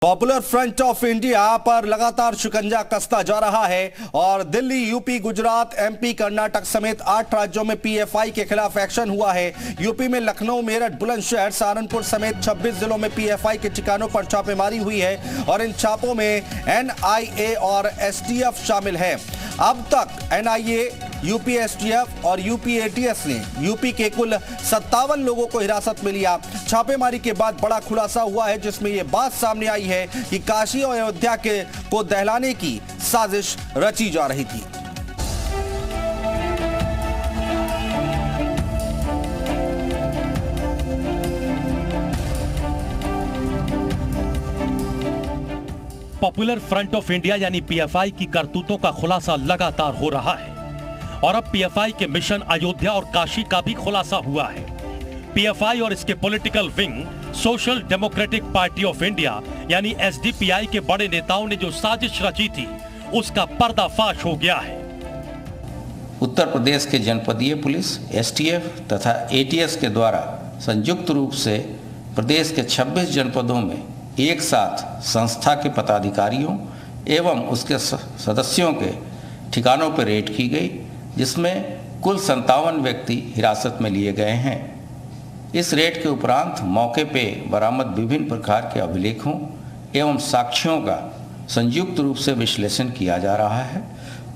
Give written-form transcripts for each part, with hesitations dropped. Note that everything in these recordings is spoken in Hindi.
पॉपुलर फ्रंट ऑफ इंडिया पर लगातार शिकंजा कसता जा रहा है और दिल्ली, यूपी, गुजरात, एमपी, कर्नाटक समेत 8 राज्यों में पीएफआई के खिलाफ एक्शन हुआ है। यूपी में लखनऊ, मेरठ, बुलंदशहर, सहारनपुर समेत 26 जिलों में पीएफआई के ठिकानों पर छापेमारी हुई है और इन छापों में एनआईए और एसटीएफ शामिल है। अब तक एनआईए, यूपी एसटीएफ और यूपी एटीएस ने यूपी के कुल 57 लोगों को हिरासत में लिया। छापेमारी के बाद बड़ा खुलासा हुआ है जिसमें यह बात सामने आई है कि काशी और अयोध्या को दहलाने की साजिश रची जा रही थी। पॉपुलर फ्रंट ऑफ इंडिया यानी पीएफआई की करतूतों का खुलासा लगातार हो रहा है और अब पीएफआई के मिशन अयोध्या और काशी का भी खुलासा हुआ है। पीएफआई और इसके political wing social democratic party of India यानी एसडीपीआई के बड़े नेताओं ने जो साजिश रची थी उसका पर्दाफाश हो गया है। उत्तर प्रदेश के जनपदीय पुलिस, एसटीएफ तथा एटीएस के द्वारा संयुक्त रूप से प्रदेश के 26 जनपदों में एक साथ संस्था के पदाधिकारियों एवं उसके सदस्यों के ठिकानों पर रेड की गई, जिसमें कुल 57 व्यक्ति हिरासत में लिए गए हैं। इस रेड के उपरांत मौके पे बरामद विभिन्न प्रकार के अभिलेखों एवं साक्ष्यों का संयुक्त रूप से विश्लेषण किया जा रहा है।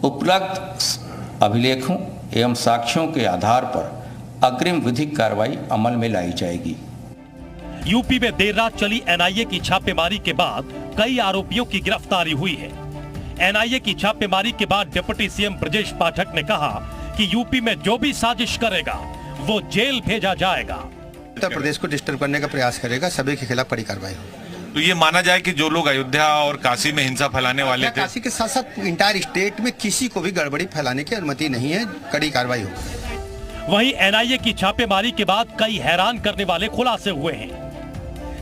उपलब्ध अभिलेखों एवं साक्ष्यों के आधार पर अग्रिम विधिक कार्रवाई अमल में लाई जाएगी। यूपी में देर रात चली एनआईए की छापेमारी के बाद कई आरोपियों की गिरफ्तारी हुई है। एनआईए की छापेमारी के बाद डिप्टी सीएम ब्रजेश पाठक ने कहा कि यूपी में जो भी साजिश करेगा वो जेल भेजा जाएगा। उत्तर प्रदेश को डिस्टर्ब करने का प्रयास करेगा, सभी के खिलाफ कड़ी कार्रवाई होगी। तो ये माना जाए कि जो लोग अयोध्या और काशी में हिंसा फैलाने वाले थे, काशी के साथ साथ इंटायर स्टेट में किसी को भी गड़बड़ी फैलाने की अनुमति नहीं है, कड़ी कार्रवाई होगी। वहीं एनआईए की छापेमारी के बाद कई हैरान करने वाले खुलासे हुए हैं।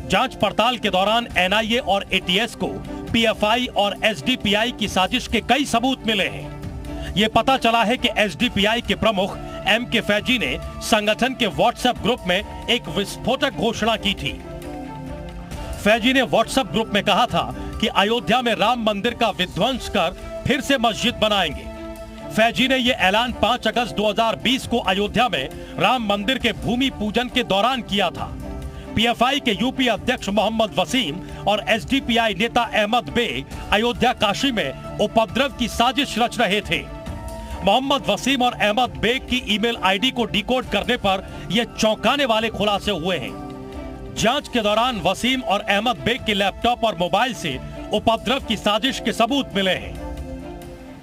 जांच पड़ताल के दौरान एनआईए और एटीएस को पीएफआई और एसडीपीआई की साजिश के कई सबूत मिले हैं। ये पता चला है कि एसडीपीआई के प्रमुख एमके फैजी ने संगठन के व्हाट्सएप ग्रुप में एक विस्फोटक घोषणा की थी। फैजी ने व्हाट्सएप ग्रुप में कहा था कि अयोध्या में राम मंदिर का विध्वंस कर फिर से मस्जिद बनाएंगे। फैजी ने यह ऐलान 5 अगस्त 2020 को अयोध्या में राम मंदिर के भूमि पूजन के दौरान किया था। पीएफआई के यूपी अध्यक्ष मोहम्मद वसीम और एसडीपीआई नेता अहमद बेग अयोध्या काशी में उपद्रव की साजिश रच रहे थे। मोहम्मद वसीम और अहमद बेग की ईमेल आईडी को डिकोड करने पर यह चौंकाने वाले खुलासे हुए हैं। जांच के दौरान वसीम और अहमद बेग के लैपटॉप और मोबाइल से उपद्रव की साजिश के सबूत मिले हैं।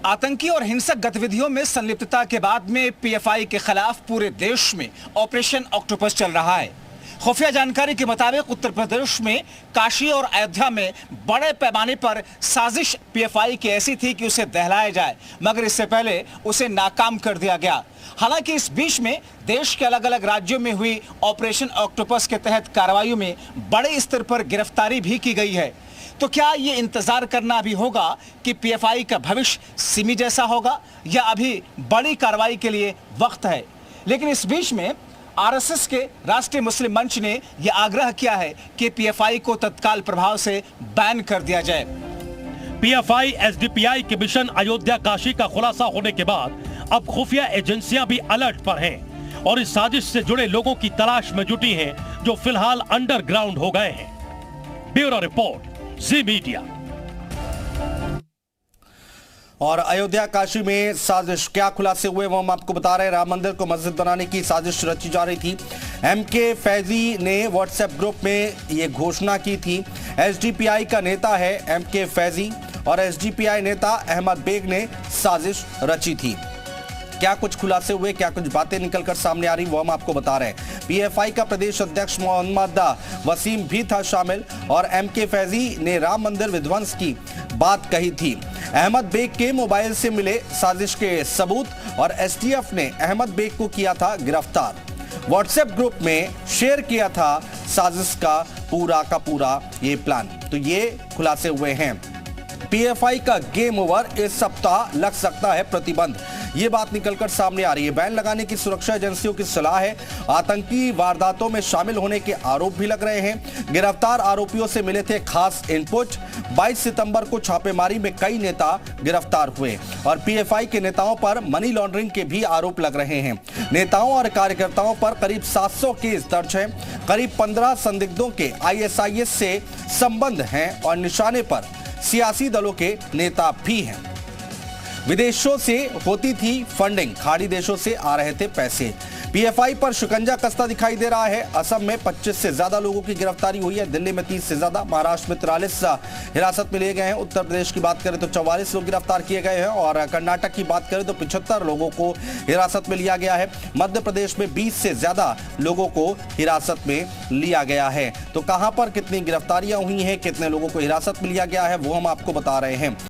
आतंकी और हिंसक गतिविधियों में संलिप्तता के बाद में पीएफआई के खिलाफ पूरे देश में ऑपरेशन ऑक्टोपस चल रहा है। खुफिया जानकारी के मुताबिक उत्तर प्रदेश में काशी और अयोध्या में बड़े पैमाने पर साजिश पीएफआई की ऐसी थी कि उसे दहलाया जाए, मगर इससे पहले उसे नाकाम कर दिया गया। हालांकि इस बीच में देश के अलग अलग राज्यों में हुई ऑपरेशन ऑक्टोपस के तहत कार्रवाइयों में बड़े स्तर पर गिरफ्तारी भी की गई है। तो क्या ये इंतजार करना भी होगा कि पीएफआई का भविष्य सिमी जैसा होगा या अभी बड़ी कार्रवाई के लिए वक्त है? लेकिन इस बीच में आरएसएस के राष्ट्रीय मुस्लिम मंच ने यह आग्रह किया है कि पीएफआई को तत्काल प्रभाव से बैन कर दिया जाए। पीएफआई एसडीपीआई के मिशन अयोध्या काशी का खुलासा होने के बाद अब खुफिया एजेंसियां भी अलर्ट पर हैं और इस साजिश से जुड़े लोगों की तलाश में जुटी हैं जो फिलहाल अंडरग्राउंड हो गए हैं। ब्यूरो रिपोर्ट, जी मीडिया। और अयोध्या काशी में साजिश क्या खुलासे हुए वो हम आपको बता रहे हैं। राम मंदिर को मस्जिद बनाने की साजिश रची जा रही थी। एमके फैजी ने व्हाट्सएप ग्रुप में ये घोषणा की थी। एसडीपीआई का नेता है एमके फैजी और एसडीपीआई नेता अहमद बेग ने साजिश रची थी। क्या कुछ खुलासे हुए, क्या कुछ बातें निकलकर सामने आ रही वो हम आपको बता रहे हैं। पीएफआई का प्रदेश अध्यक्ष मोहम्मद वसीम भी था शामिल और एमके फैजी ने राम मंदिर विध्वंस की बात कही थी। अहमद बेग के मोबाइल से मिले साजिश के सबूत और एसटीएफ ने अहमद बेग को किया था गिरफ्तार। व्हाट्सएप ग्रुप में शेयर किया था साजिश का पूरा ये प्लान। तो ये खुलासे हुए हैं। पीएफआई का गेम ओवर, इस सप्ताह लग सकता है प्रतिबंध। ये बात निकलकर सामने आ रही है। बैन लगाने की सुरक्षा एजेंसियों की सलाह है। आतंकी वारदातों में शामिल होने के आरोप भी लग रहे हैं। गिरफ्तार आरोपियों से मिले थे खास इनपुट। 22 सितंबर को छापेमारी में कई नेता गिरफ्तार हुए और पीएफआई के नेताओं पर मनी लॉन्ड्रिंग के भी आरोप लग रहे हैं। नेताओं और कार्यकर्ताओं पर करीब 700 केस दर्ज हैं। करीब 15 संदिग्धों के आईएसआईएस से संबंध हैं और निशाने पर सियासी दलों के नेता भी हैं। विदेशों से होती थी फंडिंग, खाड़ी देशों से आ रहे थे पैसे। पीएफआई पर शिकंजा कसता दिखाई दे रहा है। असम में 25 से ज्यादा लोगों की गिरफ्तारी हुई है। दिल्ली में 30 से ज्यादा, महाराष्ट्र में 43 हिरासत में लिए गए हैं। उत्तर प्रदेश की बात करें तो 44 लोग गिरफ्तार किए गए हैं और कर्नाटक की बात करें तो 75 लोगों को हिरासत में लिया गया है। मध्य प्रदेश में 20 से ज्यादा लोगों को हिरासत में लिया गया है। तो कहां पर कितनी गिरफ्तारियां हुई हैं, कितने लोगों को हिरासत में लिया गया है, वो हम आपको बता रहे हैं।